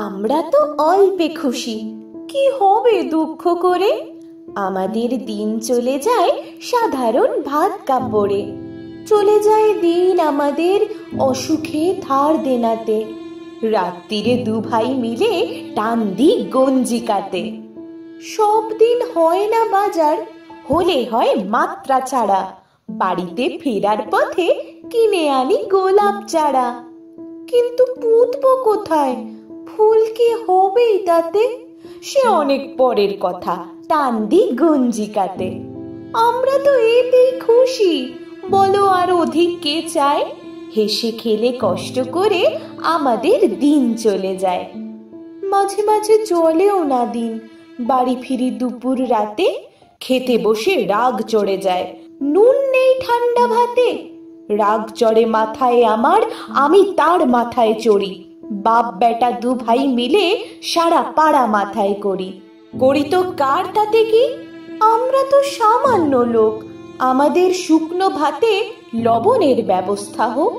আমরা তো অল্পে খুশি, কি হবে দুঃখ করে? আমাদের দিন চলে যায় সাধারণ ভাত কাপড়ে, চলে যায় দিন আমাদের অসুখে ধার দেনাতে, রাত্রিরে দু ভাই মিলে টান দি গঞ্জি কাটে। সব দিন হয় না বাজার, হলে হয় মাত্রা ছাড়া, বাড়িতে ফেরার পথে কিনে আনি গোলাপ চারা। কিন্তু পুঁতবো কোথায়, ফুল কি হবেই তাতে? সে অনেক পরের কথা, টান দি গঞ্জি কাটে। আমরা তো এতেই খুশি, বলো আর অধিক কে চায়? হেসে খেলে কষ্ট করে আমাদের দিন চলে যায়। মাঝে মাঝে চলেও না দিন, বাড়ি ফিরি দুপুর রাতে, খেতে বসে রাগ চড়ে যায়, নুন নেই ঠান্ডা ভাতে। রাগ চড়ে মাথায় আমার, আমি তার মাথায় চড়ি, বাপ বেটা দু ভাই মিলে সারা পাড়া মাথায় করি। করি তো কার তাতে কি? আমরা তো সামান্য লোক, আমাদের শুকনো ভাতে লবণের ব্যবস্থা হোক।